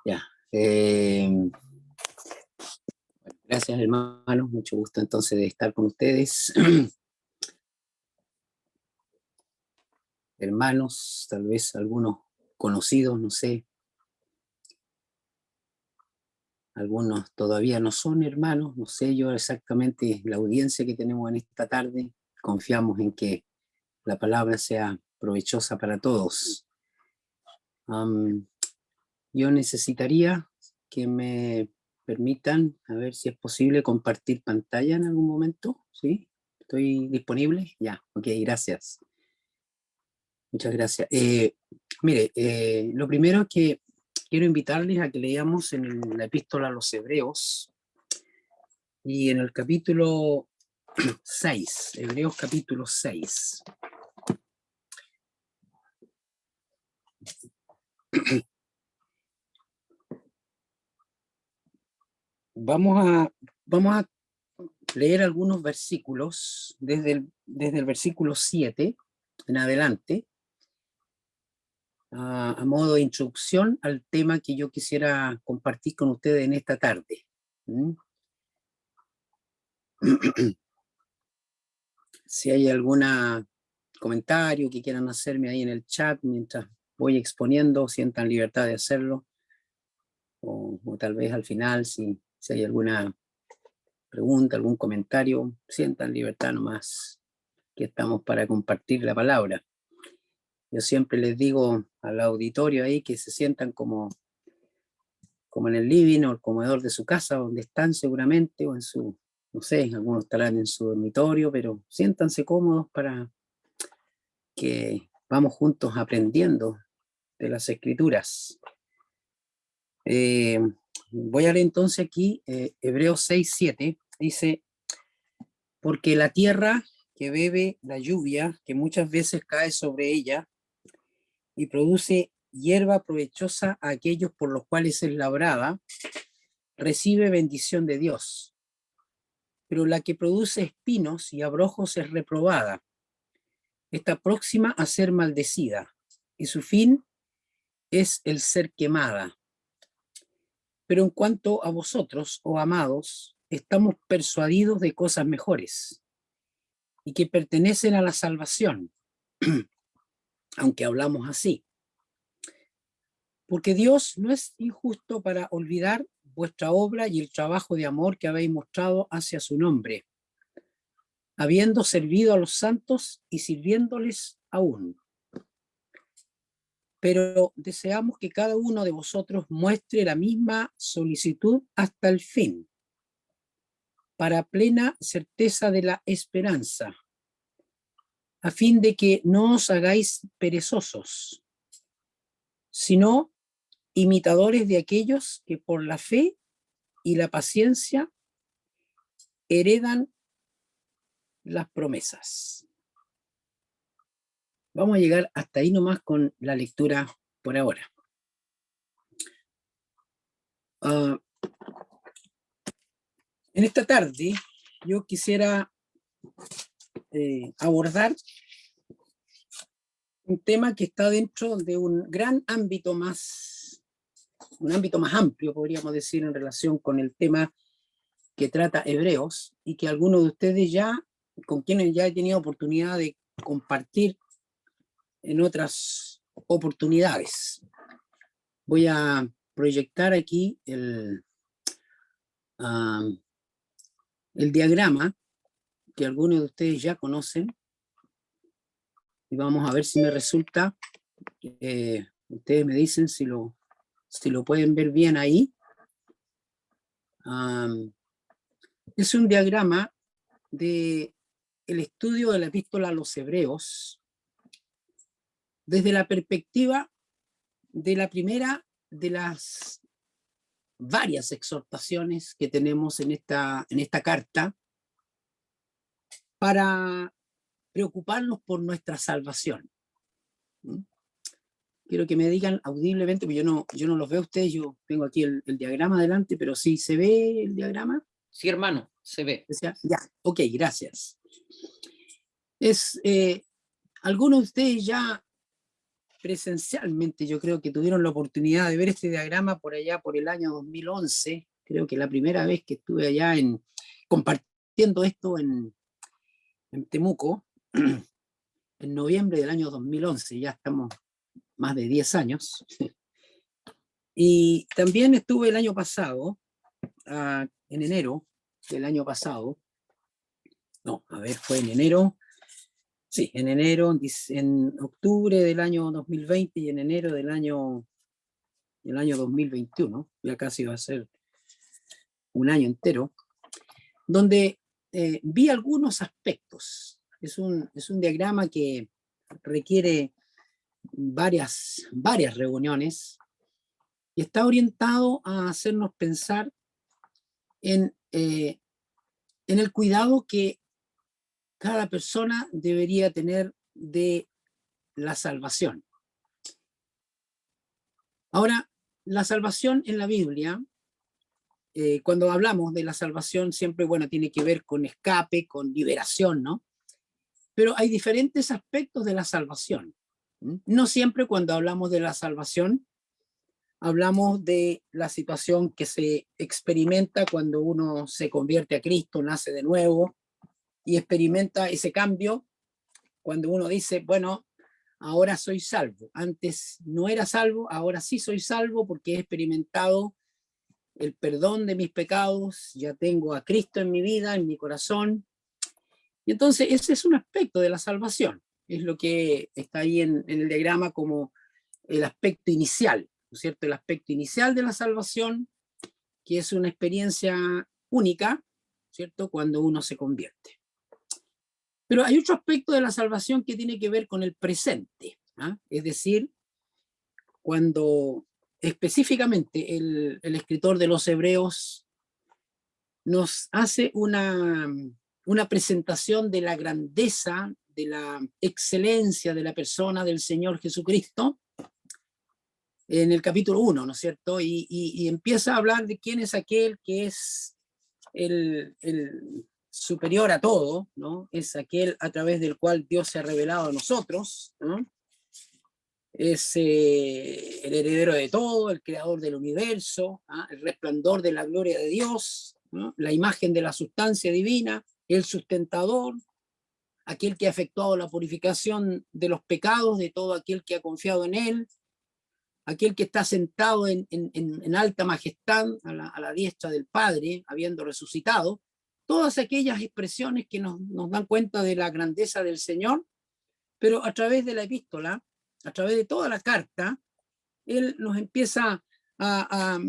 Ya. Gracias, hermanos. Mucho gusto entonces de estar con ustedes. Hermanos, tal vez algunos conocidos, no sé. Algunos todavía no son hermanos, no sé yo exactamente la audiencia que tenemos en esta tarde. Confiamos en que la palabra sea provechosa para todos. Yo necesitaría que me permitan, a ver si es posible, compartir pantalla en algún momento. ¿Sí? ¿Estoy disponible? Ya, ok, gracias. Muchas gracias. Mire, lo primero es que quiero invitarles a que leamos en la epístola a los Hebreos y en el capítulo 6, Hebreos capítulo 6. Vamos a leer algunos versículos desde el versículo 7 en adelante, a modo de introducción al tema que yo quisiera compartir con ustedes en esta tarde. Si hay algún comentario que quieran hacerme ahí en el chat mientras voy exponiendo, sientan libertad de hacerlo, o tal vez al final, si hay alguna pregunta, algún comentario, sientan libertad nomás, que estamos para compartir la palabra. Yo siempre les digo al auditorio ahí que se sientan como en el living o el comedor de su casa, donde están seguramente, o en su, no sé, algunos estarán en su dormitorio, pero siéntanse cómodos para que vamos juntos aprendiendo de las Escrituras. Voy a leer entonces aquí Hebreos 6:7, dice: porque la tierra que bebe la lluvia, que muchas veces cae sobre ella, y produce hierba provechosa a aquellos por los cuales es labrada, recibe bendición de Dios. Pero la que produce espinos y abrojos es reprobada, está próxima a ser maldecida, y su fin es el ser quemada. Pero en cuanto a vosotros, oh amados, estamos persuadidos de cosas mejores, y que pertenecen a la salvación, aunque hablamos así. Porque Dios no es injusto para olvidar vuestra obra y el trabajo de amor que habéis mostrado hacia su nombre, habiendo servido a los santos y sirviéndoles aún. Pero deseamos que cada uno de vosotros muestre la misma solicitud hasta el fin, para plena certeza de la esperanza, a fin de que no os hagáis perezosos, sino imitadores de aquellos que por la fe y la paciencia heredan las promesas. Vamos a llegar hasta ahí nomás con la lectura por ahora. En esta tarde yo quisiera abordar un tema que está dentro de un gran ámbito más amplio, podríamos decir, en relación con el tema que trata Hebreos, y que algunos de ustedes con quienes ya he tenido oportunidad de compartir en otras oportunidades. Voy a proyectar aquí el diagrama que algunos de ustedes ya conocen, y vamos a ver si me resulta. Ustedes me dicen si lo pueden ver bien ahí. Es un diagrama de el estudio de la epístola a los Hebreos desde la perspectiva de la primera de las varias exhortaciones que tenemos en esta carta para preocuparnos por nuestra salvación. Quiero que me digan audiblemente, porque yo no los veo a ustedes, yo tengo aquí el diagrama adelante, pero sí se ve el diagrama. Sí, hermano, se ve. Ya, ok, gracias. Algunos de ustedes ya presencialmente, yo creo que tuvieron la oportunidad de ver este diagrama por allá por el año 2011, creo que la primera vez que estuve allá compartiendo esto en Temuco, en noviembre del año 2011, ya estamos más de 10 años. Y también estuve el año pasado, en enero del año pasado, no, a ver, fue en enero, sí, en enero, en octubre del año 2020 y en enero del año 2021, ya casi va a ser un año entero, donde vi algunos aspectos. Es un diagrama que requiere varias reuniones y está orientado a hacernos pensar en el cuidado que cada persona debería tener de la salvación. Ahora, la salvación en la Biblia, cuando hablamos de la salvación, siempre, bueno, tiene que ver con escape, con liberación, ¿no? Pero hay diferentes aspectos de la salvación. No siempre cuando hablamos de la salvación, hablamos de la situación que se experimenta cuando uno se convierte a Cristo, nace de nuevo y experimenta ese cambio cuando uno dice, bueno, ahora soy salvo. Antes no era salvo, ahora sí soy salvo porque he experimentado el perdón de mis pecados, ya tengo a Cristo en mi vida, en mi corazón. Y entonces ese es un aspecto de la salvación. Es lo que está ahí en el diagrama como el aspecto inicial, ¿no es cierto? El aspecto inicial de la salvación, que es una experiencia única, ¿cierto? Cuando uno se convierte. Pero hay otro aspecto de la salvación que tiene que ver con el presente, ¿eh? Es decir, cuando específicamente el escritor de los Hebreos nos hace una presentación de la grandeza, de la excelencia de la persona del Señor Jesucristo, en el capítulo 1, ¿no es cierto? Y empieza a hablar de quién es aquel que es el superior a todo, ¿no? Es aquel a través del cual Dios se ha revelado a nosotros, ¿no? Es el heredero de todo, el creador del universo, ¿ah? El resplandor de la gloria de Dios, ¿no? La imagen de la sustancia divina, el sustentador, aquel que ha efectuado la purificación de los pecados de todo aquel que ha confiado en él, aquel que está sentado en alta majestad a la diestra del Padre, habiendo resucitado. Todas aquellas expresiones que nos dan cuenta de la grandeza del Señor, pero a través de la epístola, a través de toda la carta, él nos empieza a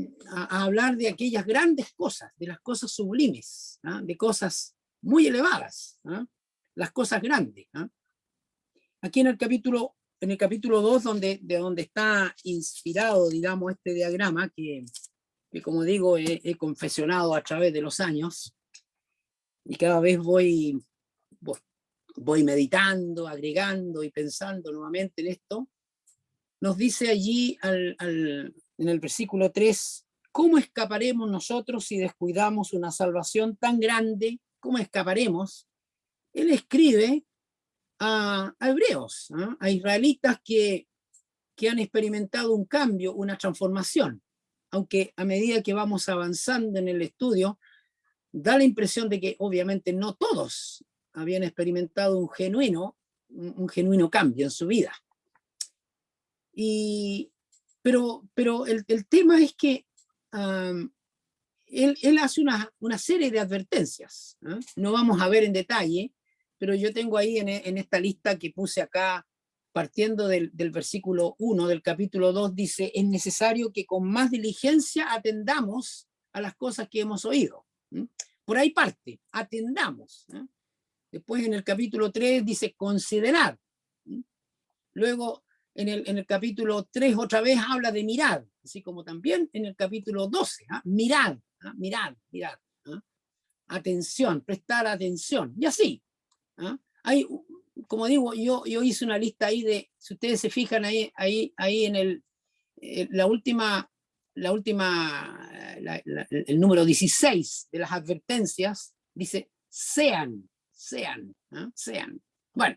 hablar de aquellas grandes cosas, de las cosas sublimes, ¿ah? De cosas muy elevadas, ¿ah? Las cosas grandes, ¿ah? Aquí en el capítulo 2, de donde está inspirado, digamos, este diagrama, que como digo, he confesionado a través de los años, y cada vez voy meditando, agregando y pensando nuevamente en esto. Nos dice allí en el versículo 3, ¿cómo escaparemos nosotros si descuidamos una salvación tan grande? ¿Cómo escaparemos? Él escribe a hebreos, ¿no? A israelitas que han experimentado un cambio, una transformación, aunque a medida que vamos avanzando en el estudio, da la impresión de que obviamente no todos habían experimentado un genuino cambio en su vida. Pero el tema es que él hace una serie de advertencias, ¿eh? No vamos a ver en detalle, pero yo tengo ahí en esta lista que puse acá, partiendo del versículo 1 del capítulo 2, dice, es necesario que con más diligencia atendamos a las cosas que hemos oído. Por ahí parte, atendamos. Después en el capítulo 3 dice, considerar. Luego en el capítulo 3 otra vez habla de mirar, así como también en el capítulo 12, mirar, mirar, atención, prestar atención, y así. Hay, como digo, yo hice una lista ahí de, si ustedes se fijan ahí en la última, el número 16 de las advertencias, dice, sean. Bueno,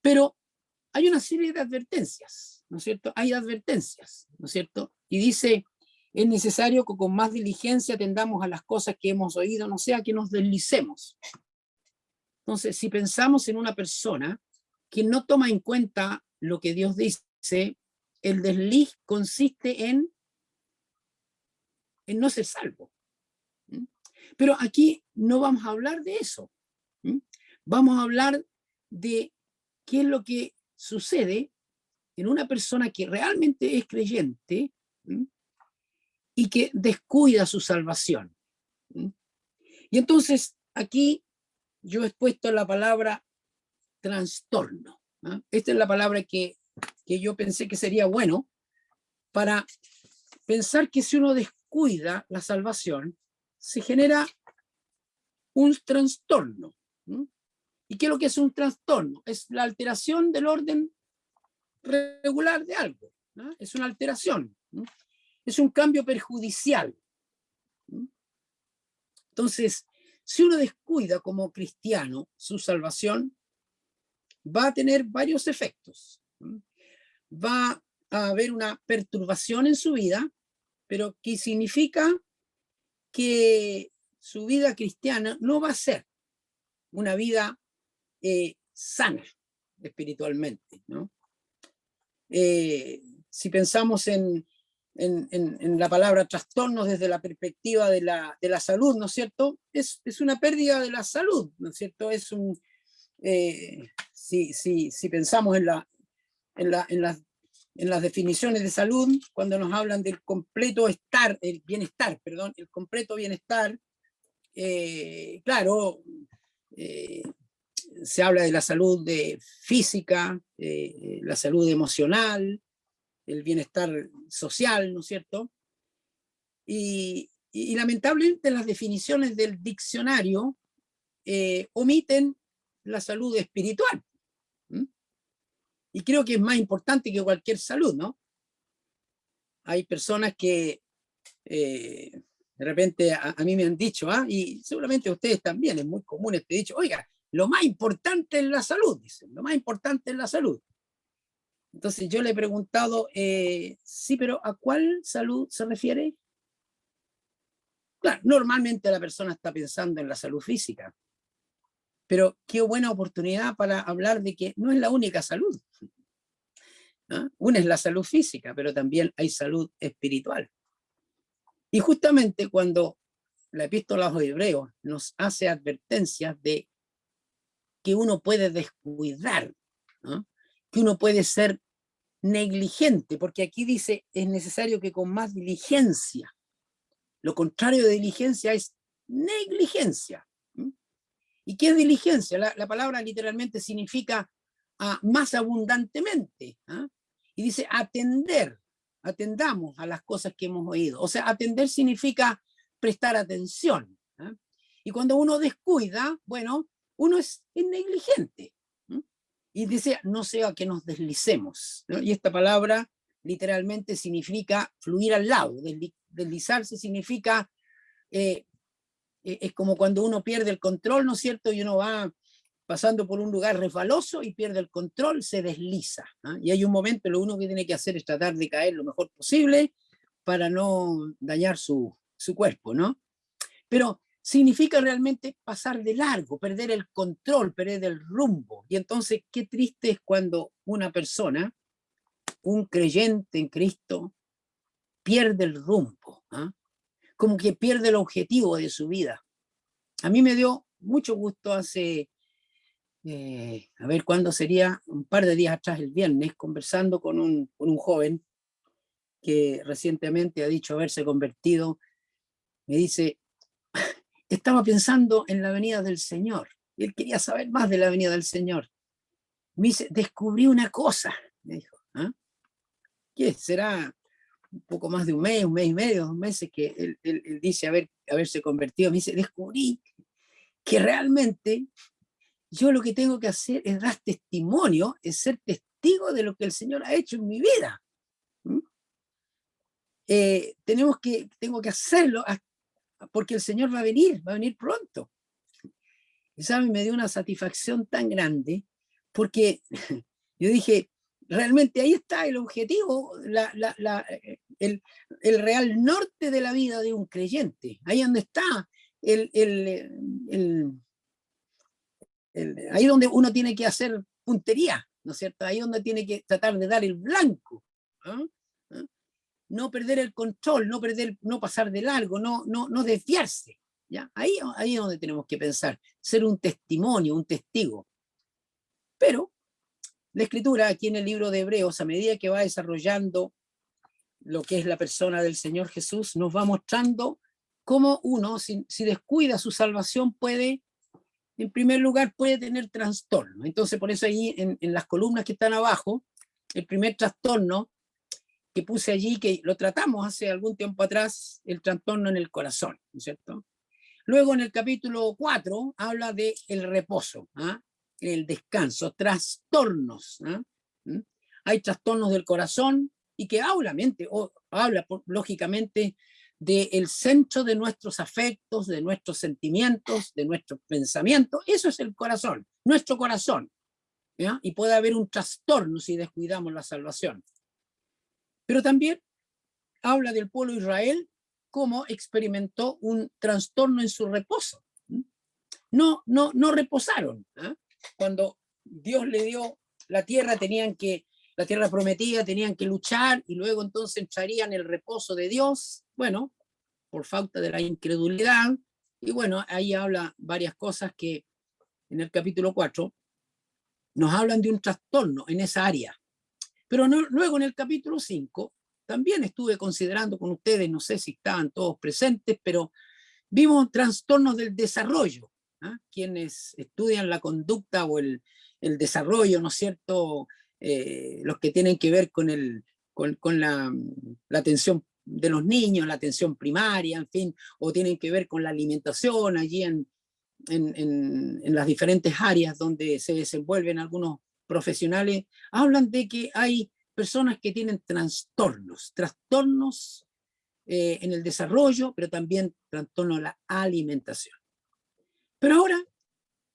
pero hay una serie de advertencias, ¿no es cierto? Hay advertencias, ¿no es cierto? Y dice, es necesario que con más diligencia atendamos a las cosas que hemos oído, no sea que nos deslicemos. Entonces, si pensamos en una persona que no toma en cuenta lo que Dios dice, el desliz consiste en no ser salvo. Pero aquí no vamos a hablar de eso. Vamos a hablar de qué es lo que sucede en una persona que realmente es creyente y que descuida su salvación. Y entonces aquí yo he puesto la palabra trastorno. Esta es la palabra que yo pensé que sería bueno para pensar que si uno descuida la salvación, se genera un trastorno. ¿Y qué es lo que es un trastorno? Es la alteración del orden regular de algo. Es una alteración. Es un cambio perjudicial. Entonces, si uno descuida como cristiano su salvación, va a tener varios efectos. Va a haber una perturbación en su vida, pero que significa que su vida cristiana no va a ser una vida sana espiritualmente, ¿no? Si pensamos en la palabra trastornos desde la perspectiva de la salud, ¿no es cierto? Es una pérdida de la salud, ¿no es cierto? Es un, si pensamos en las definiciones de salud, cuando nos hablan del completo estar, el bienestar, perdón, el completo bienestar, claro, se habla de la salud física, la salud emocional, el bienestar social, ¿no es cierto? Y lamentablemente las definiciones del diccionario omiten la salud espiritual. Y creo que es más importante que cualquier salud, ¿no? Hay personas que de repente a mí me han dicho, y seguramente a ustedes también, es muy común este dicho, oiga, lo más importante es la salud, dicen, lo más importante es la salud. Entonces yo le he preguntado, sí, pero ¿a cuál salud se refiere? Claro, normalmente la persona está pensando en la salud física, pero qué buena oportunidad para hablar de que no es la única salud. Una es la salud física, pero también hay salud espiritual. Y justamente cuando la epístola a los Hebreos nos hace advertencias de que uno puede descuidar, ¿no? Que uno puede ser negligente, porque aquí dice, es necesario que con más diligencia. Lo contrario de diligencia es negligencia. ¿Y qué es diligencia? La palabra literalmente significa más abundantemente. Y dice atender, atendamos a las cosas que hemos oído. O sea, atender significa prestar atención. Y cuando uno descuida, bueno, uno es negligente. Y dice, no sea que nos deslicemos, ¿no? Y esta palabra literalmente significa fluir al lado. Deslizarse significa, es como cuando uno pierde el control, ¿no es cierto? Y uno va pasando por un lugar resbaloso y pierde el control, se desliza. Y hay un momento, lo único que tiene que hacer es tratar de caer lo mejor posible para no dañar su cuerpo, ¿no? Pero significa realmente pasar de largo, perder el control, perder el rumbo. Y entonces, qué triste es cuando una persona, un creyente en Cristo, pierde el rumbo, como que pierde el objetivo de su vida. A mí me dio mucho gusto hace, a ver cuándo sería, un par de días atrás, el viernes, conversando con un joven que recientemente ha dicho haberse convertido. Me dice, estaba pensando en la venida del Señor. Y él quería saber más de la venida del Señor. Me dice, descubrí una cosa, me dijo. ¿Qué será? Un poco más de un mes y medio, 2 meses que él dice haberse convertido. Me dice, descubrí que realmente yo lo que tengo que hacer es dar testimonio, es ser testigo de lo que el Señor ha hecho en mi vida. Tengo que hacerlo porque el Señor va a venir pronto. Y saben, me dio una satisfacción tan grande porque Yo dije, realmente ahí está el objetivo, el real norte de la vida de un creyente. Ahí donde está el, el, ahí donde uno tiene que hacer puntería, ¿no es cierto? Ahí donde tiene que tratar de dar el blanco. ¿Ah? ¿Ah? No perder el control, no pasar de largo, no desviarse. ¿Ya? Ahí es donde tenemos que pensar, ser un testimonio, un testigo. Pero la escritura aquí en el libro de Hebreos, a medida que va desarrollando lo que es la persona del Señor Jesús, nos va mostrando cómo uno, si descuida su salvación, puede, en primer lugar, puede tener trastorno. Entonces, por eso ahí en las columnas que están abajo, el primer trastorno que puse allí, que lo tratamos hace algún tiempo atrás, el trastorno en el corazón, ¿no es cierto? Luego en el capítulo 4 habla de el reposo, ¿ah? El descanso, trastornos. ¿Ah? ¿Mm? Hay trastornos del corazón y que habla lógicamente del centro de nuestros afectos, de nuestros sentimientos, de nuestros pensamientos. Eso es el corazón, nuestro corazón. ¿Ya? Y puede haber un trastorno si descuidamos la salvación. Pero también habla del pueblo de Israel cómo experimentó un trastorno en su reposo. No reposaron. ¿Eh? Cuando Dios le dio la tierra, la tierra prometida, tenían que luchar y luego entonces entrarían el reposo de Dios, bueno, por falta de la incredulidad. Y bueno, ahí habla varias cosas que en el capítulo 4 nos hablan de un trastorno en esa área. Pero luego en el capítulo 5 también estuve considerando con ustedes, no sé si estaban todos presentes, pero vimos trastornos del desarrollo. ¿Ah? Quienes estudian la conducta o el desarrollo, ¿no es cierto? Los que tienen que ver con la atención de los niños, la atención primaria, en fin, o tienen que ver con la alimentación allí en las diferentes áreas donde se desenvuelven algunos profesionales, hablan de que hay personas que tienen trastornos en el desarrollo, pero también trastorno a la alimentación. Pero ahora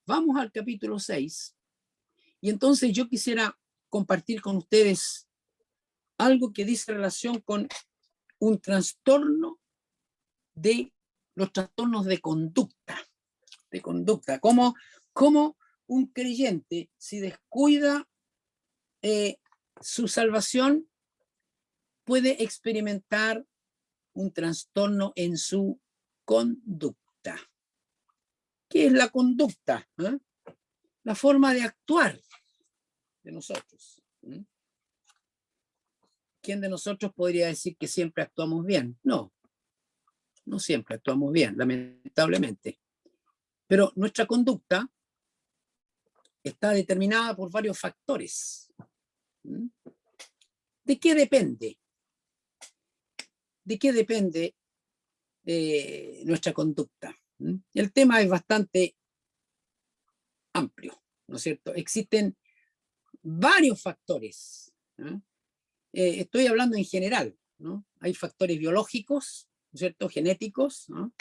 vamos al capítulo 6 y entonces yo quisiera compartir con ustedes algo que dice relación con un trastorno de los trastornos de conducta. Cómo un creyente, si descuida su salvación, puede experimentar un trastorno en su conducta. ¿Qué es la conducta? ¿Eh? La forma de actuar de nosotros. ¿Eh? ¿Quién de nosotros podría decir que siempre actuamos bien? No siempre actuamos bien, lamentablemente. Pero nuestra conducta está determinada por varios factores. ¿Eh? ¿De qué depende? ¿De qué depende nuestra conducta? ¿Eh? El tema es bastante amplio, ¿no es cierto? Existen varios factores. ¿Eh? Estoy hablando en general, ¿no? Hay factores biológicos, ¿no es cierto? Genéticos, ¿no?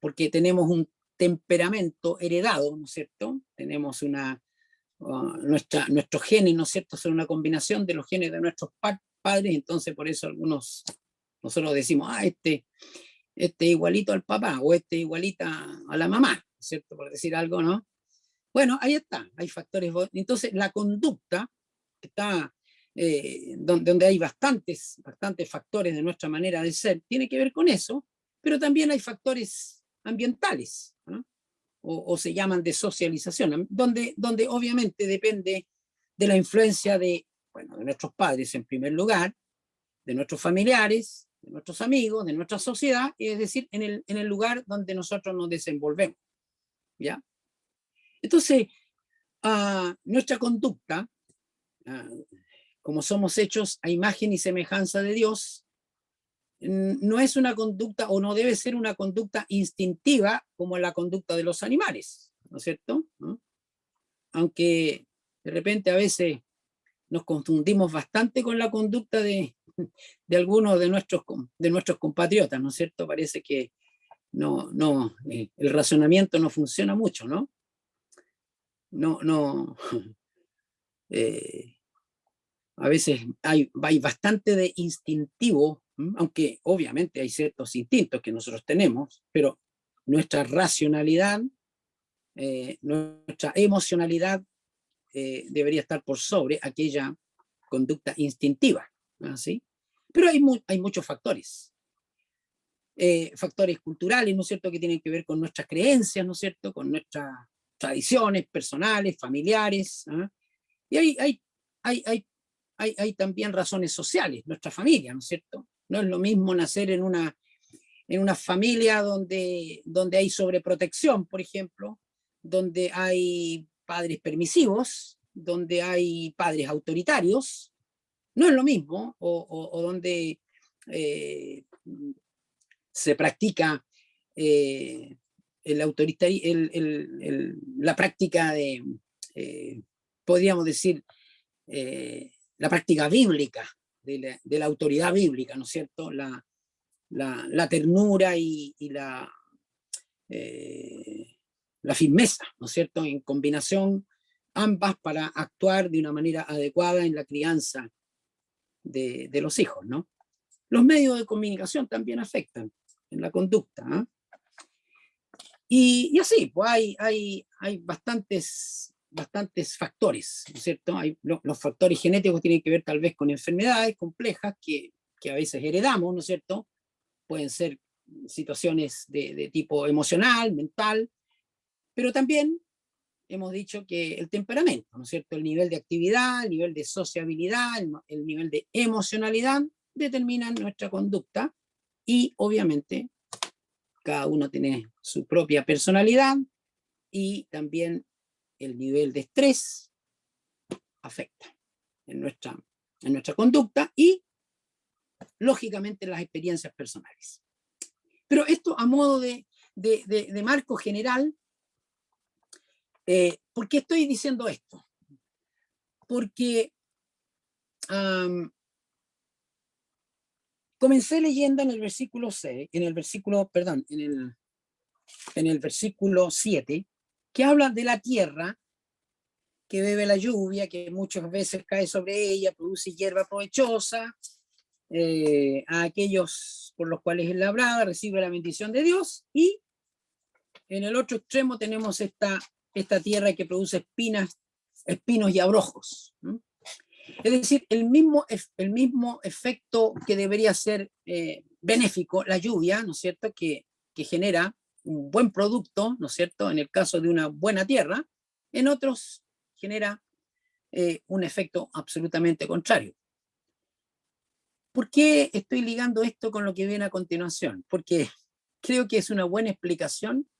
Porque tenemos un temperamento heredado, ¿no es cierto? Tenemos nuestros genes, ¿no es cierto? Son una combinación de los genes de nuestros padres, entonces por eso nosotros decimos, este igualito al papá o este igualita a la mamá, ¿no es cierto? Por decir algo, ¿no? Bueno, ahí está, hay factores. Entonces, la conducta está donde hay bastantes factores de nuestra manera de ser, tiene que ver con eso, pero también hay factores ambientales, ¿no? O se llaman de socialización, donde obviamente depende de la influencia de nuestros padres en primer lugar, de nuestros familiares, de nuestros amigos, de nuestra sociedad, es decir, en el lugar donde nosotros nos desenvolvemos. ¿Ya? Entonces, nuestra conducta, como somos hechos a imagen y semejanza de Dios, no es una conducta o no debe ser una conducta instintiva como la conducta de los animales, ¿no es cierto? ¿No? Aunque de repente a veces nos confundimos bastante con la conducta de algunos de nuestros compatriotas, ¿no es cierto? Parece que el razonamiento no funciona mucho, ¿no? No A veces hay bastante de instintivo, aunque obviamente hay ciertos instintos que nosotros tenemos, pero nuestra racionalidad, nuestra emocionalidad debería estar por sobre aquella conducta instintiva, ¿sí? Pero hay muchos factores. Factores culturales, ¿no es cierto?, que tienen que ver con nuestras creencias, ¿no es cierto?, con nuestras tradiciones personales, familiares, ¿eh? Y hay también razones sociales, nuestra familia, ¿no es cierto? No es lo mismo nacer en una familia donde hay sobreprotección, por ejemplo, donde hay padres permisivos, donde hay padres autoritarios, no es lo mismo, o donde eh, se practica la práctica de, podríamos decir, la práctica bíblica, de la autoridad bíblica, ¿no es cierto? La ternura y la firmeza, ¿no es cierto? En combinación, ambas para actuar de una manera adecuada en la crianza de los hijos, ¿no? Los medios de comunicación también afectan en la conducta, ¿eh? Y así, pues hay bastantes factores, ¿no es cierto? Los factores genéticos tienen que ver tal vez con enfermedades complejas que a veces heredamos, ¿no es cierto? Pueden ser situaciones de tipo emocional, mental, pero también hemos dicho que el temperamento, ¿no es cierto? El nivel de actividad, el nivel de sociabilidad, el nivel de emocionalidad determinan nuestra conducta y obviamente cada uno tiene su propia personalidad y también el nivel de estrés afecta en nuestra conducta y lógicamente las experiencias personales. Pero esto a modo de marco general, ¿por qué estoy diciendo esto? Porque comencé leyendo en el versículo 6, en el versículo 7, que habla de la tierra que bebe la lluvia, que muchas veces cae sobre ella, produce hierba provechosa, a aquellos por los cuales es labrada, recibe la bendición de Dios, y en el otro extremo tenemos esta tierra que produce espinos y abrojos. Es decir, el mismo efecto que debería ser benéfico, la lluvia, ¿no es cierto?, que genera un buen producto, ¿no es cierto?, en el caso de una buena tierra, en otros genera un efecto absolutamente contrario. ¿Por qué estoy ligando esto con lo que viene a continuación? Porque creo que es una buena explicación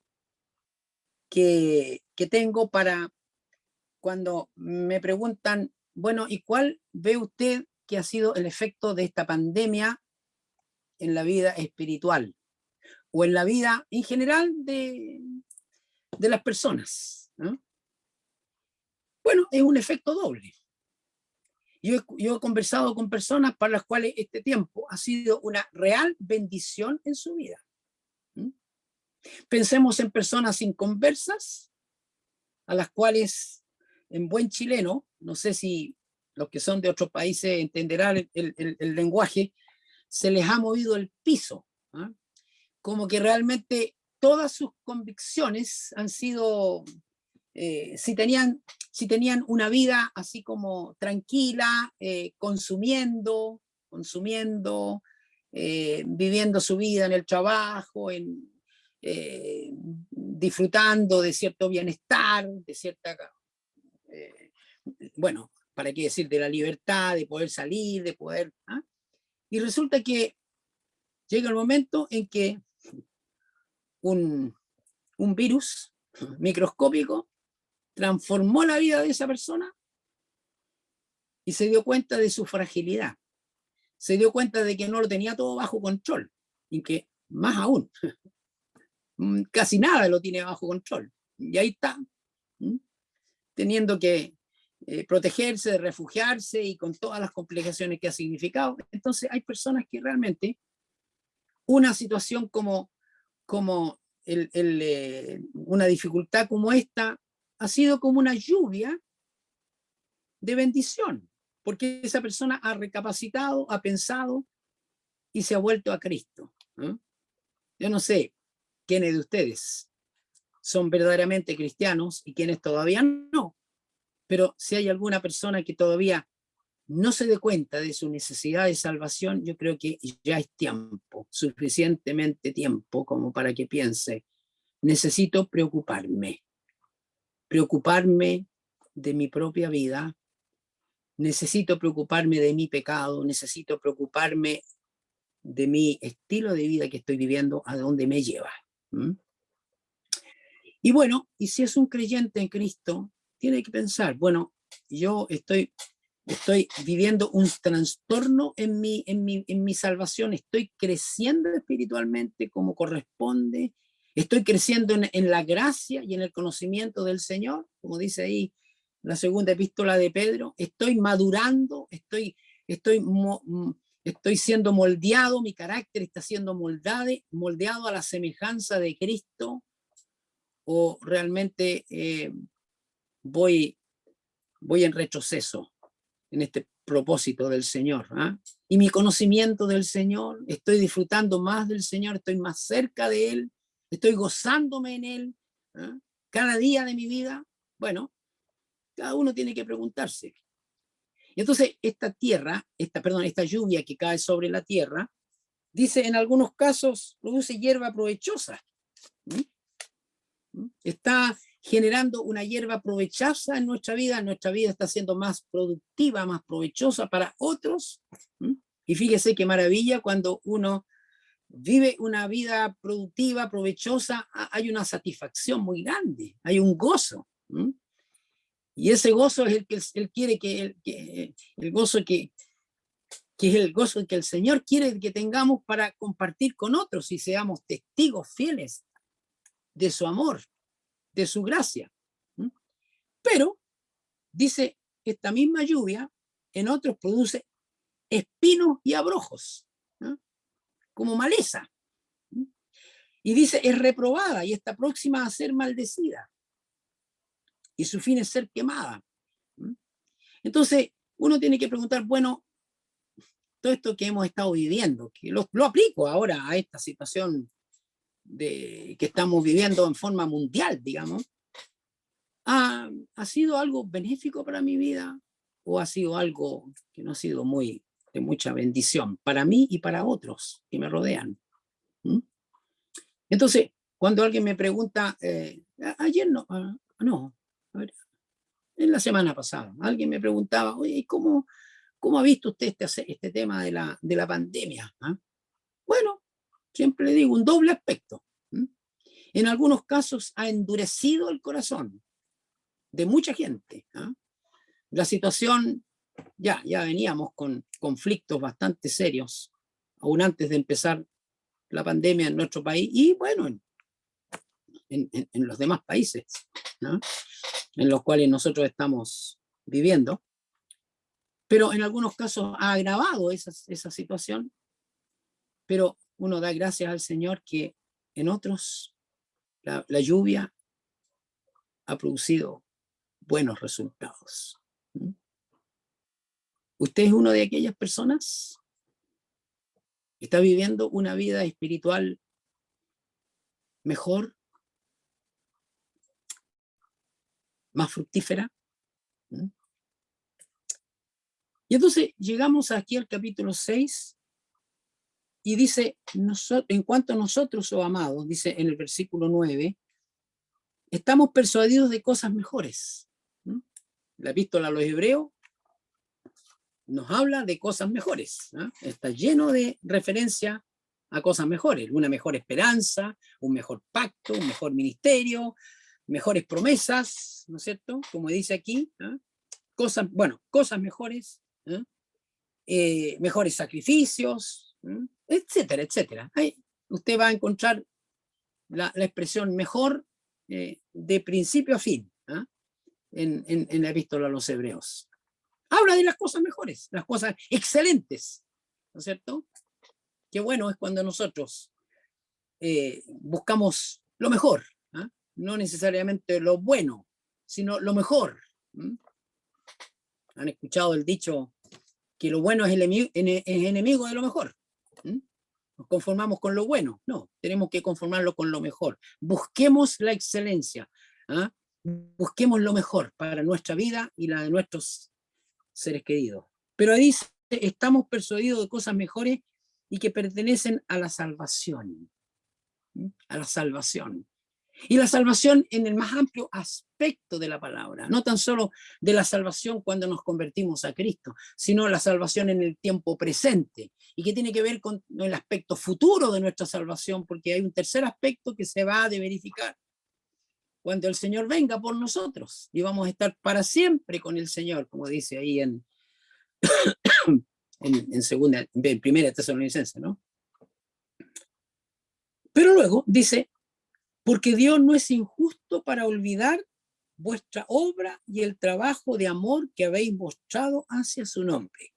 que tengo para cuando me preguntan, bueno, ¿y cuál ve usted que ha sido el efecto de esta pandemia en la vida espiritual o en la vida en general de las personas, ¿no? Bueno, es un efecto doble. Yo he conversado con personas para las cuales este tiempo ha sido una real bendición en su vida. Pensemos en personas inconversas, a las cuales, en buen chileno, no sé si los que son de otros países entenderán el lenguaje, se les ha movido el piso, ¿eh? Como que realmente todas sus convicciones han sido, si tenían una vida así como tranquila, consumiendo, viviendo su vida en el trabajo, disfrutando de cierto bienestar, de cierta, bueno, para qué decir, de la libertad, de poder salir, de poder... ¿ah? Y resulta que llega el momento en que un virus microscópico transformó la vida de esa persona y se dio cuenta de su fragilidad. Se dio cuenta de que no lo tenía todo bajo control y que más aún, casi nada lo tiene bajo control. Y ahí está, teniendo que protegerse, refugiarse y con todas las complicaciones que ha significado. Entonces hay personas que realmente una situación como una dificultad como esta ha sido como una lluvia de bendición, porque esa persona ha recapacitado, ha pensado y se ha vuelto a Cristo. Yo no sé quiénes de ustedes son verdaderamente cristianos y quiénes todavía no, pero si hay alguna persona que todavía no se dé cuenta de su necesidad de salvación, yo creo que ya es tiempo, suficientemente tiempo como para que piense, necesito preocuparme de mi propia vida, necesito preocuparme de mi pecado, necesito preocuparme de mi estilo de vida que estoy viviendo, a dónde me lleva. Y bueno, y si es un creyente en Cristo, tiene que pensar, bueno, yo estoy viviendo un trastorno en mi salvación, estoy creciendo espiritualmente como corresponde, estoy creciendo en la gracia y en el conocimiento del Señor, como dice ahí la segunda epístola de Pedro, estoy madurando, estoy siendo moldeado, mi carácter está siendo moldeado a la semejanza de Cristo, o realmente voy en retroceso en este propósito del Señor. Y mi conocimiento del Señor, estoy disfrutando más del Señor, estoy más cerca de Él, estoy gozándome en Él, cada día de mi vida. Bueno, cada uno tiene que preguntarse. Y entonces esta lluvia que cae sobre la tierra, dice en algunos casos produce hierba provechosa. Está generando una hierba provechosa en nuestra vida está siendo más productiva, más provechosa para otros. Y fíjese qué maravilla cuando uno vive una vida productiva, provechosa, hay una satisfacción muy grande, hay un gozo. Y ese gozo es el que él quiere el gozo que es el gozo que el Señor quiere que tengamos para compartir con otros y seamos testigos fieles de su amor, de su gracia. Pero, dice, esta misma lluvia en otros produce espinos y abrojos, como maleza. Y dice, es reprobada y está próxima a ser maldecida. Y su fin es ser quemada. Entonces, uno tiene que preguntar, bueno, todo esto que hemos estado viviendo, que lo aplico ahora a esta situación que estamos viviendo en forma mundial, digamos, ¿ha sido algo benéfico para mi vida o ha sido algo que no ha sido de mucha bendición para mí y para otros que me rodean? Entonces, cuando alguien me pregunta, ayer no, a ver, en la semana pasada, alguien me preguntaba, oye, ¿cómo ha visto usted este tema de la pandemia? Bueno, siempre le digo, un doble aspecto. En algunos casos ha endurecido el corazón de mucha gente. La situación, ya veníamos con conflictos bastante serios, aún antes de empezar la pandemia en nuestro país y bueno, en los demás países, en los cuales nosotros estamos viviendo. Pero en algunos casos ha agravado esa situación, pero uno da gracias al Señor que en otros la lluvia ha producido buenos resultados. ¿Usted es una de aquellas personas que está viviendo una vida espiritual mejor, más fructífera? Y entonces llegamos aquí al capítulo 6 y dice, en cuanto a nosotros, oh amados, dice en el versículo 9, estamos persuadidos de cosas mejores. La epístola a los Hebreos nos habla de cosas mejores. Está lleno de referencia a cosas mejores, una mejor esperanza, un mejor pacto, un mejor ministerio, mejores promesas, ¿no es cierto? Como dice aquí, cosas mejores, mejores sacrificios, etcétera, etcétera. Ahí usted va a encontrar la expresión mejor de principio a fin en la epístola a los Hebreos. Habla de las cosas mejores, las cosas excelentes, ¿no es cierto? Qué bueno es cuando nosotros buscamos lo mejor, no necesariamente lo bueno, sino lo mejor. Han escuchado el dicho que lo bueno es enemigo de lo mejor. ¿Mm? Nos conformamos con lo bueno. No, tenemos que conformarlo con lo mejor. Busquemos la excelencia. ¿Ah? Busquemos lo mejor para nuestra vida y la de nuestros seres queridos. Pero ahí dice, estamos persuadidos de cosas mejores y que pertenecen a la salvación. A la salvación. Y la salvación en el más amplio aspecto de la palabra, no tan solo de la salvación cuando nos convertimos a Cristo, sino la salvación en el tiempo presente, y que tiene que ver con el aspecto futuro de nuestra salvación, porque hay un tercer aspecto que se va a verificar cuando el Señor venga por nosotros, y vamos a estar para siempre con el Señor, como dice ahí en primera Tesalonicenses, ¿no? Pero luego dice, porque Dios no es injusto para olvidar vuestra obra y el trabajo de amor que habéis mostrado hacia su nombre,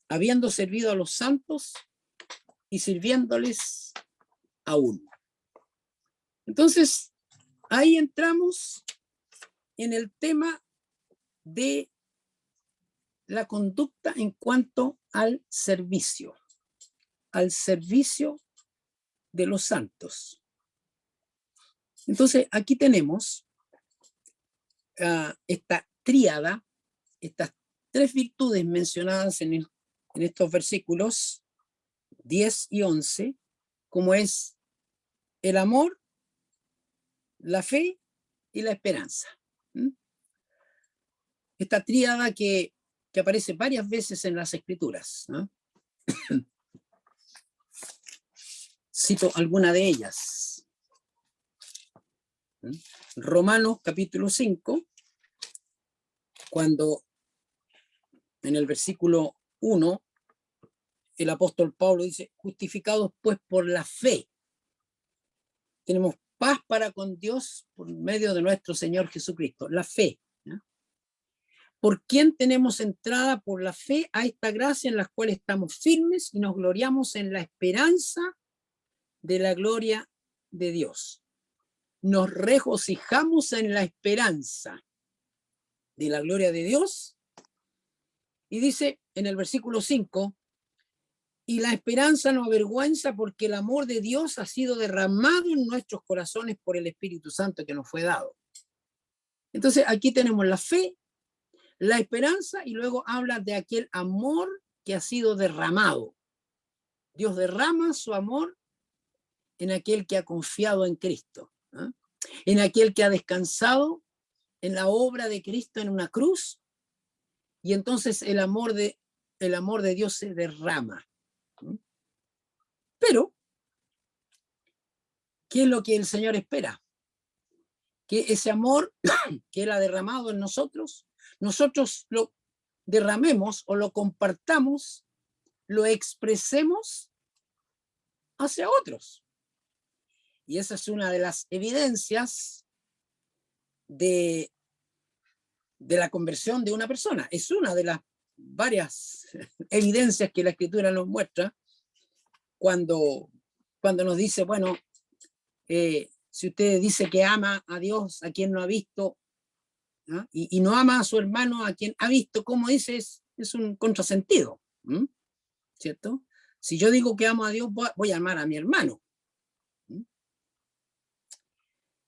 habiendo servido a los santos y sirviéndoles aún. Entonces, ahí entramos en el tema de la conducta en cuanto al servicio de los santos. Entonces, aquí tenemos esta tríada, estas tres virtudes mencionadas en estos versículos 10 y 11, como es el amor, la fe y la esperanza. Esta tríada que aparece varias veces en las Escrituras, ¿no? Cito alguna de ellas. Romanos capítulo 5, cuando en el versículo 1 el apóstol Pablo dice, justificados pues por la fe, tenemos paz para con Dios por medio de nuestro Señor Jesucristo, la fe. ¿No? Por quien tenemos entrada por la fe a esta gracia en la cual estamos firmes y nos gloriamos en la esperanza de la gloria de Dios. Nos regocijamos en la esperanza de la gloria de Dios. Y dice en el versículo 5, y la esperanza no avergüenza porque el amor de Dios ha sido derramado en nuestros corazones por el Espíritu Santo que nos fue dado. Entonces aquí tenemos la fe, la esperanza y luego habla de aquel amor que ha sido derramado. Dios derrama su amor en aquel que ha confiado en Cristo, ¿eh? En aquel que ha descansado en la obra de Cristo en una cruz, y entonces el amor de Dios se derrama. Pero, ¿qué es lo que el Señor espera? Que ese amor que Él ha derramado en nosotros lo derramemos o lo compartamos, lo expresemos hacia otros. Y esa es una de las evidencias de la conversión de una persona. Es una de las varias evidencias que la Escritura nos muestra cuando nos dice, bueno, si usted dice que ama a Dios, a quien no ha visto, ¿no? Y no ama a su hermano, a quien ha visto, como dice, es un contrasentido, ¿cierto? Si yo digo que amo a Dios, voy a amar a mi hermano.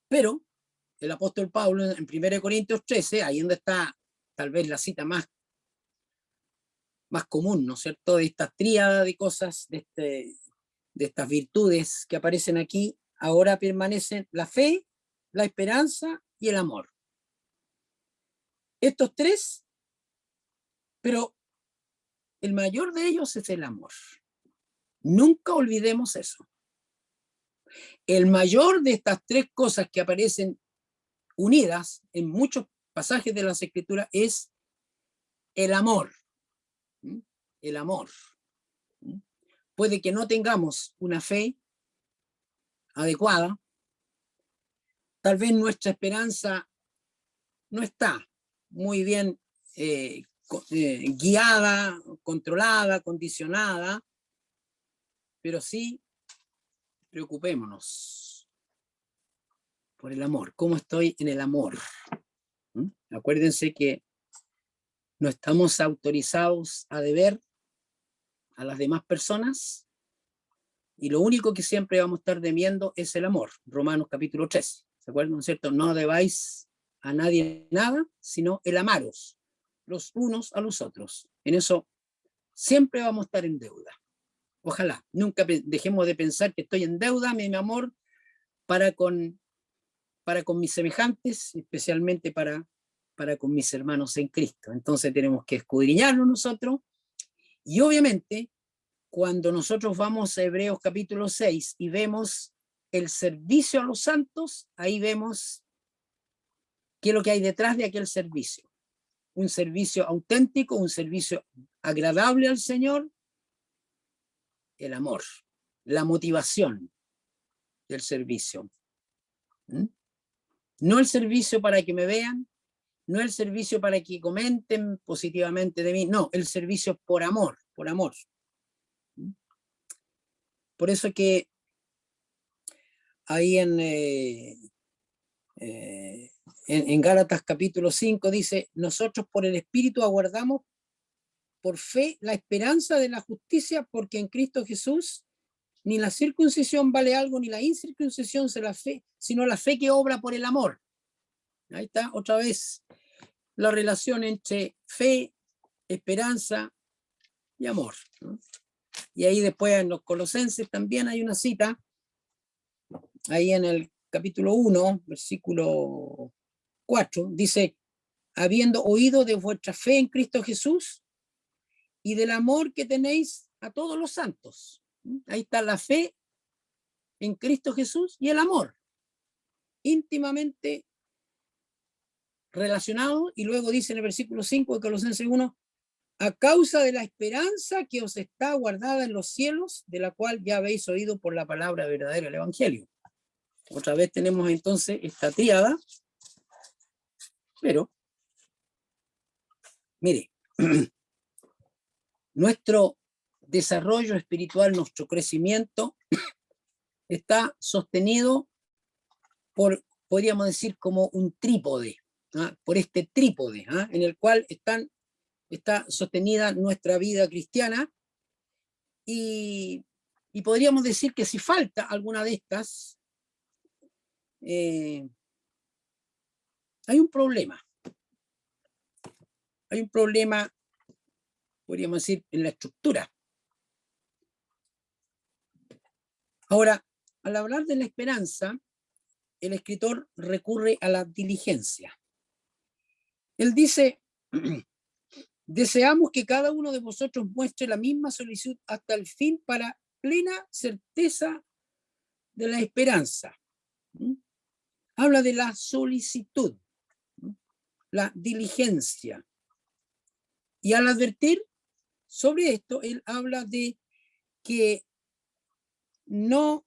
Pero el apóstol Pablo en 1 Corintios 13, ahí donde está tal vez la cita más común, ¿no es cierto?, de esta tríada de cosas, de estas virtudes que aparecen aquí, ahora permanecen la fe, la esperanza y el amor. Estos tres, pero el mayor de ellos es el amor. Nunca olvidemos eso. El mayor de estas tres cosas que aparecen unidas en muchos pasajes de las Escrituras es el amor. El amor. Puede que no tengamos una fe adecuada, tal vez nuestra esperanza no está muy bien guiada, controlada, condicionada, pero sí preocupémonos por el amor. ¿Cómo estoy en el amor? Acuérdense que No estamos autorizados a deber a las demás personas y lo único que siempre vamos a estar debiendo es el amor. Romanos capítulo 3. ¿Se acuerdan, no es cierto? No debáis a nadie nada, sino el amaros los unos a los otros. En eso siempre vamos a estar en deuda. Ojalá, nunca dejemos de pensar que estoy en deuda, mi amor, para con mis semejantes, especialmente para con mis hermanos en Cristo. Entonces tenemos que escudriñarlo nosotros y obviamente cuando nosotros vamos a Hebreos capítulo 6 y vemos el servicio a los santos, ahí vemos qué es lo que hay detrás de aquel servicio. Un servicio auténtico, un servicio agradable al Señor, el amor, la motivación del servicio. No el servicio para que me vean, no el servicio para que comenten positivamente de mí, no, el servicio por amor, por amor. Por eso que ahí en Gálatas capítulo 5 dice, nosotros por el Espíritu aguardamos por fe la esperanza de la justicia, porque en Cristo Jesús ni la circuncisión vale algo, ni la incircuncisión se la fe, sino la fe que obra por el amor. Ahí está otra vez la relación entre fe, esperanza y amor, ¿no? Y ahí después en los Colosenses también hay una cita, ahí en el capítulo 1, versículo 4, dice, habiendo oído de vuestra fe en Cristo Jesús y del amor que tenéis a todos los santos. Ahí está la fe en Cristo Jesús y el amor, íntimamente relacionado, y luego dice en el versículo 5 de Colosenses 1, a causa de la esperanza que os está guardada en los cielos, de la cual ya habéis oído por la palabra verdadera del Evangelio. Otra vez tenemos entonces esta tríada, pero, mire, nuestro desarrollo espiritual, nuestro crecimiento, está sostenido por, podríamos decir, como un trípode, ¿ah? Por este trípode, ¿ah? En el cual está sostenida nuestra vida cristiana y podríamos decir que si falta alguna de estas, hay un problema. Hay un problema, podríamos decir, en la estructura. Ahora, al hablar de la esperanza, el escritor recurre a la diligencia. Él dice, deseamos que cada uno de vosotros muestre la misma solicitud hasta el fin para plena certeza de la esperanza. Habla de la solicitud, la diligencia. Y al advertir sobre esto, él habla de que no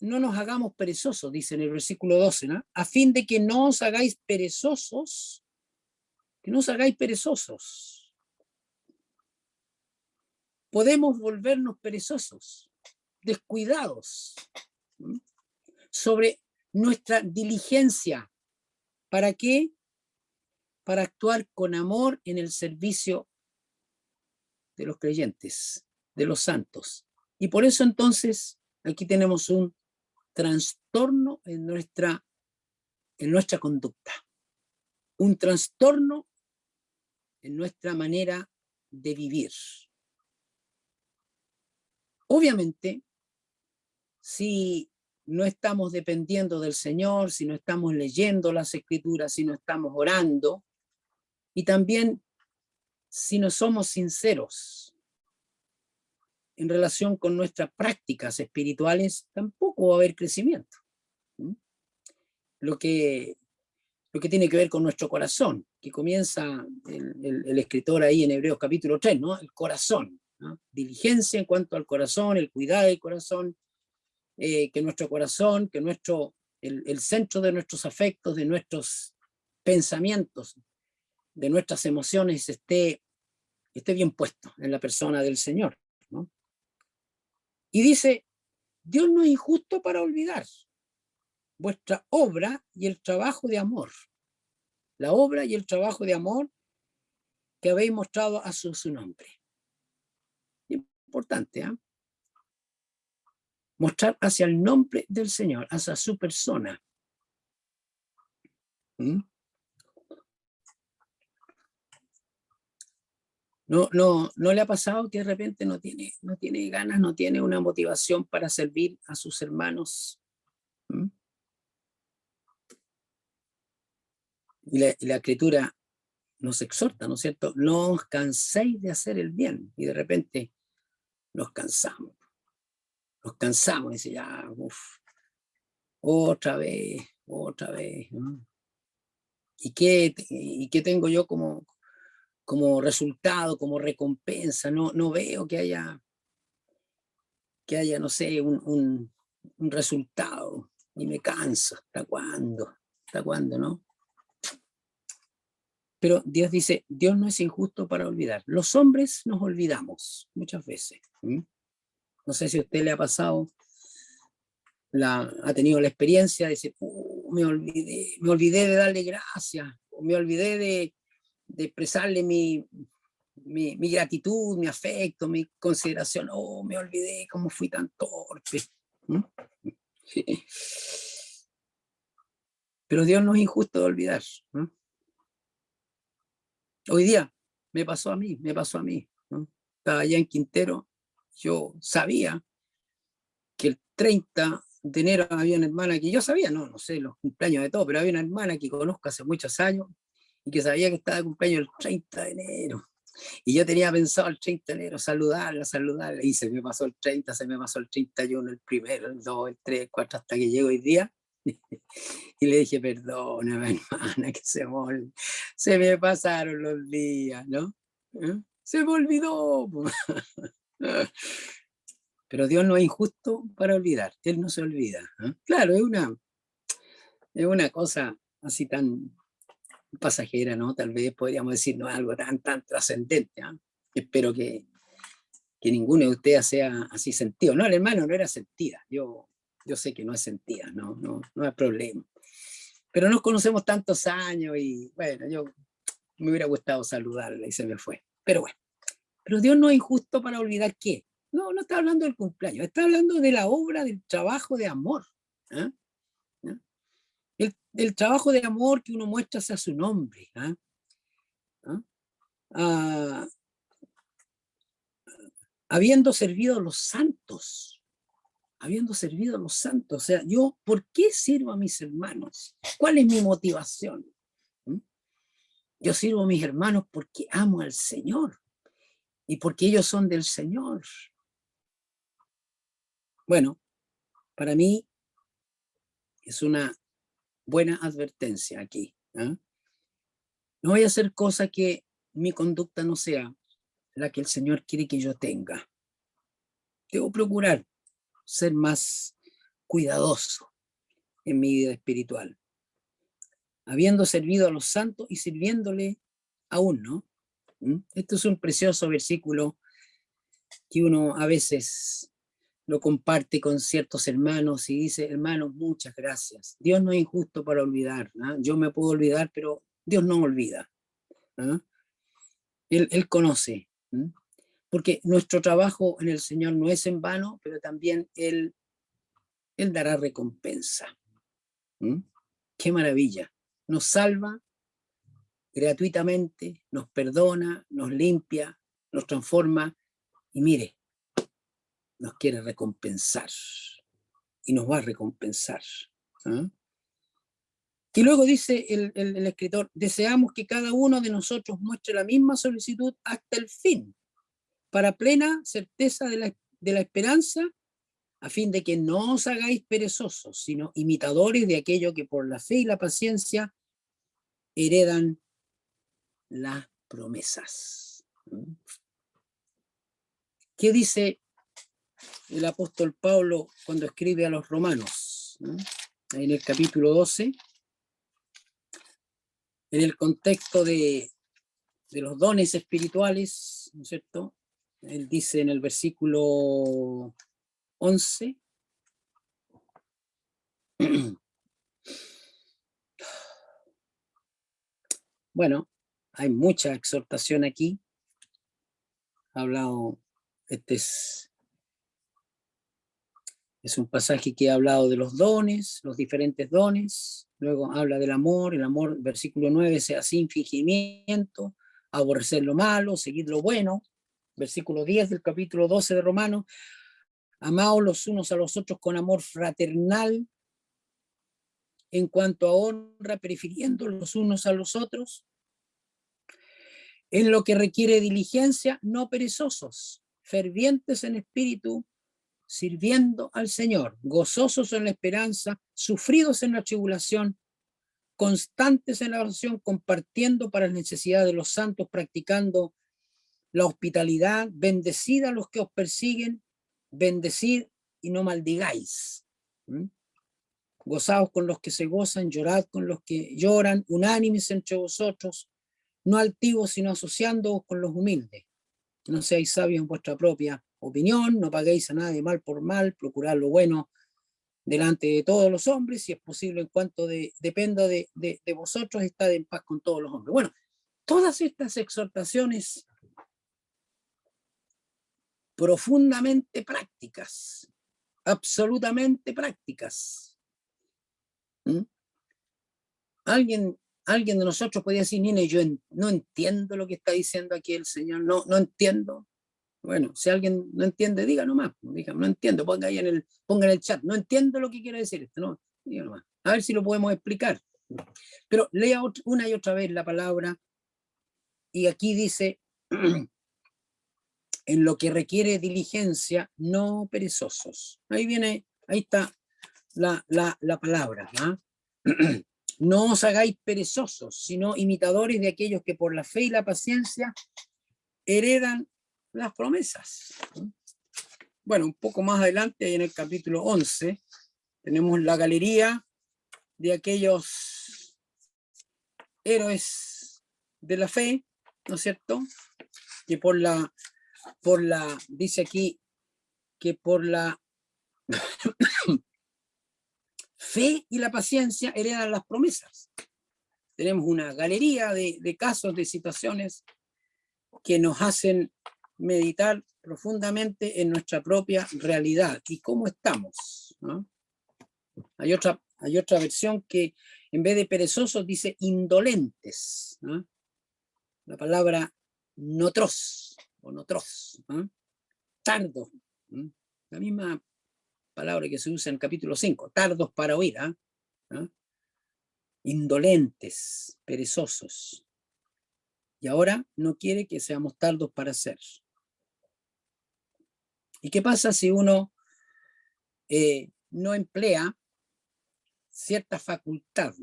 nos hagamos perezosos, dice en el versículo 12, ¿no? A fin de que no os hagáis perezosos, que no os hagáis perezosos. Podemos volvernos perezosos, descuidados, ¿sí? Sobre nuestra diligencia. ¿Para qué? Para actuar con amor en el servicio de los creyentes, de los santos. Y por eso entonces aquí tenemos un trastorno en nuestra conducta, un trastorno en nuestra manera de vivir. Obviamente, si no estamos dependiendo del Señor, si no estamos leyendo las Escrituras, si no estamos orando, y también si no somos sinceros en relación con nuestras prácticas espirituales, tampoco va a haber crecimiento. Lo que tiene que ver con nuestro corazón, que comienza el escritor ahí en Hebreos capítulo 3, ¿no? El corazón, ¿no? Diligencia en cuanto al corazón, el cuidado del corazón, que nuestro corazón, que el centro de nuestros afectos, de nuestros pensamientos, de nuestras emociones esté bien puesto en la persona del Señor, ¿no? Y dice, Dios no es injusto para olvidar vuestra obra y el trabajo de amor. La obra y el trabajo de amor que habéis mostrado a su nombre. Importante, ¿eh? Mostrar hacia el nombre del Señor, hacia su persona. ¿Mm? No le ha pasado que de repente no tiene ganas, no tiene una motivación para servir a sus hermanos. ¿Mm? Y la Escritura nos exhorta, ¿no es cierto? No os canséis de hacer el bien. Y de repente nos cansamos. Nos cansamos y dice, ya, otra vez, ¿no? ¿Y qué tengo yo como resultado, como recompensa? No veo que haya, no sé, un resultado. Y me canso. ¿Hasta cuándo? ¿Hasta cuándo, no? Pero Dios dice, Dios no es injusto para olvidar. Los hombres nos olvidamos muchas veces. No sé si a usted le ha pasado, ha tenido la experiencia de decir, me olvidé de darle gracias, o me olvidé de expresarle mi gratitud, mi afecto, mi consideración. Me olvidé cómo fui tan torpe. Sí. Pero Dios no es injusto de olvidar. Hoy día me pasó a mí. Estaba allá en Quintero, yo sabía que el 30 de enero había una hermana que yo sabía, no sé los cumpleaños de todo, pero había una hermana que conozco hace muchos años y que sabía que estaba de cumpleaños el 30 de enero. Y yo tenía pensado el 30 de enero saludarla, y se me pasó el 30, se me pasó el 31, el primero, el 2, el 3, el 4, hasta que llego hoy día. Y le dije, perdóname, hermana, que se me pasaron los días, ¿no? Se me olvidó. Pero Dios no es injusto para olvidar, Él no se olvida. Claro, es una cosa así tan pasajera, ¿no? Tal vez podríamos decir, no es algo tan trascendente. Espero que ninguno de ustedes sea así sentido. No, el hermano no era sentida. Yo sé que no es sentida, no hay problema. Pero nos conocemos tantos años y bueno, yo me hubiera gustado saludarla y se me fue. Pero bueno, pero Dios no es injusto para olvidar qué. No está hablando del cumpleaños, está hablando de la obra, del trabajo de amor. ¿Eh? El trabajo de amor que uno muestra hacia su nombre. Ah, habiendo servido a los santos. O sea, yo, ¿por qué sirvo a mis hermanos? ¿Cuál es mi motivación? Yo sirvo a mis hermanos porque amo al Señor y porque ellos son del Señor. Bueno, para mí es una buena advertencia aquí. No voy a hacer cosa que mi conducta no sea la que el Señor quiere que yo tenga. Debo procurar ser más cuidadoso en mi vida espiritual, habiendo servido a los santos y sirviéndole aún, ¿no? Esto es un precioso versículo que uno a veces lo comparte con ciertos hermanos y dice, hermanos, muchas gracias. Dios no es injusto para olvidar. Yo me puedo olvidar, pero Dios no olvida. Él conoce. Porque nuestro trabajo en el Señor no es en vano, pero también Él dará recompensa. ¡Qué maravilla! Nos salva gratuitamente, nos perdona, nos limpia, nos transforma y mire, nos quiere recompensar y nos va a recompensar. Y luego dice el escritor, deseamos que cada uno de nosotros muestre la misma solicitud hasta el fin, para plena certeza de la esperanza, a fin de que no os hagáis perezosos, sino imitadores de aquello que por la fe y la paciencia heredan las promesas. ¿Qué dice el apóstol Pablo cuando escribe a los romanos? En el capítulo 12, en el contexto de los dones espirituales, ¿no es cierto? Él dice en el versículo 11, bueno, Hay mucha exhortación aquí. Ha hablado, este es un pasaje que ha hablado de los dones, los diferentes dones. Luego habla del amor. El amor, versículo 9, sea sin fingimiento, aborrecer lo malo, seguir lo bueno. Versículo 10 del capítulo 12 de Romanos, amaos los unos a los otros con amor fraternal, en cuanto a honra, prefiriendo los unos a los otros, en lo que requiere diligencia, no perezosos, fervientes en espíritu, sirviendo al Señor, gozosos en la esperanza, sufridos en la tribulación, constantes en la oración, compartiendo para las necesidades de los santos, practicando la hospitalidad, bendecid a los que os persiguen, bendecid y no maldigáis. Gozaos con los que se gozan, llorad con los que lloran, unánimes entre vosotros, no altivos, sino asociándoos con los humildes. No seáis sabios en vuestra propia opinión, no paguéis a nadie mal por mal, procurad lo bueno delante de todos los hombres, si es posible, en cuanto dependa de vosotros, estad en paz con todos los hombres. Bueno, todas estas exhortaciones profundamente prácticas, absolutamente prácticas. Alguien de nosotros podría decir, Nine, yo no entiendo lo que está diciendo aquí el Señor, no entiendo. Bueno, si alguien no entiende, diga nomás, diga, no entiendo, ponga ahí ponga en el chat, no entiendo lo que quiere decir esto, no, diga nomás, a ver si lo podemos explicar. Pero lea una y otra vez la palabra, y aquí dice, en lo que requiere diligencia, no perezosos. Ahí está la palabra, ¿no? No os hagáis perezosos, sino imitadores de aquellos que por la fe y la paciencia heredan las promesas. Bueno, un poco más adelante, en el capítulo 11, tenemos la galería de aquellos héroes de la fe, ¿no es cierto? Que dice aquí, que por la fe y la paciencia heredan las promesas. Tenemos una galería de casos, de situaciones que nos hacen meditar profundamente en nuestra propia realidad y cómo estamos, ¿no? Hay otra versión que en vez de perezosos dice indolentes, ¿no? La palabra notros o notros, ¿no? Tardos, ¿no? La misma palabra que se usa en el capítulo 5, tardos para oír, ¿no? Indolentes, perezosos. Y ahora no quiere que seamos tardos para hacer. ¿Y qué pasa si uno no emplea cierta facultad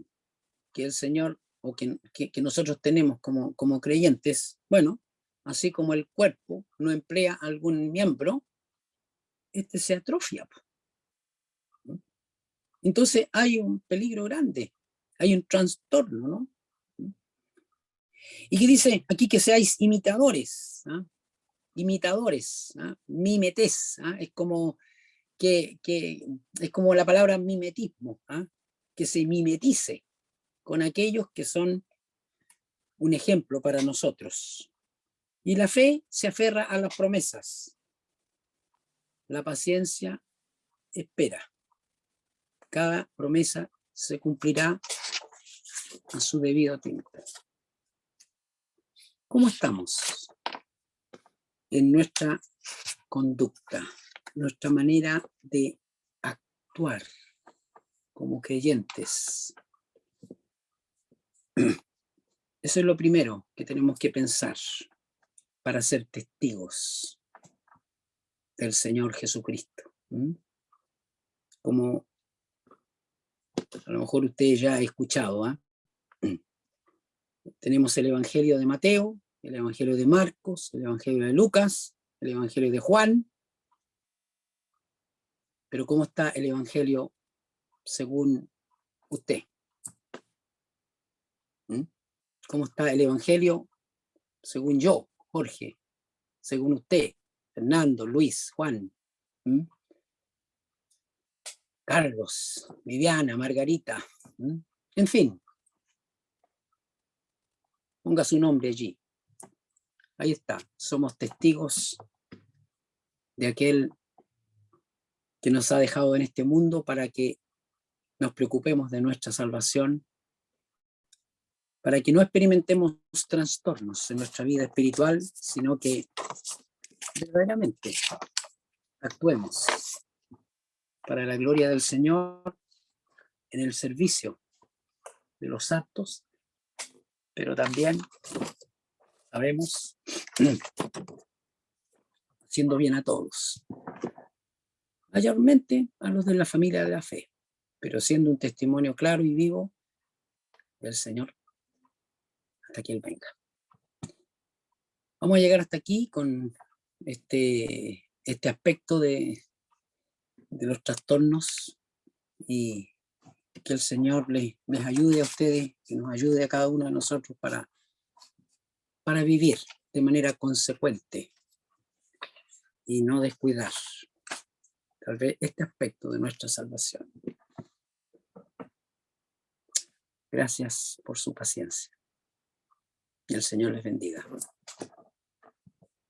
que el Señor o que nosotros tenemos como creyentes? Bueno, así como el cuerpo no emplea algún miembro, se atrofia. Entonces hay un peligro grande, hay un trastorno, ¿no? Y que dice aquí que seáis imitadores, ¿no? Imitadores, ¿no? Mimetés, ¿no? Es como es como la palabra mimetismo, ¿no? Que se mimetice con aquellos que son un ejemplo para nosotros. Y la fe se aferra a las promesas. La paciencia espera. Cada promesa se cumplirá a su debido tiempo. ¿Cómo estamos en nuestra conducta, nuestra manera de actuar como creyentes? Eso es lo primero que tenemos que pensar para ser testigos del Señor Jesucristo. Como a lo mejor ustedes ya han escuchado, tenemos el Evangelio de Mateo, el Evangelio de Marcos, el Evangelio de Lucas, el Evangelio de Juan. Pero ¿cómo está el Evangelio según usted? ¿Cómo está el Evangelio según yo, Jorge? Según usted, Fernando, Luis, Juan, Carlos, Viviana, Margarita, en fin. Ponga su nombre allí. Ahí está. Somos testigos de aquel que nos ha dejado en este mundo para que nos preocupemos de nuestra salvación, para que no experimentemos trastornos en nuestra vida espiritual, sino que verdaderamente actuemos para la gloria del Señor en el servicio de los santos, pero también sabemos haciendo bien a todos, mayormente a los de la familia de la fe, pero siendo un testimonio claro y vivo del Señor hasta que Él venga. Vamos a llegar hasta aquí con este aspecto de los trastornos, y que el Señor les ayude a ustedes, que nos ayude a cada uno de nosotros para vivir de manera consecuente y no descuidar tal vez este aspecto de nuestra salvación. Gracias por su paciencia y el Señor les bendiga.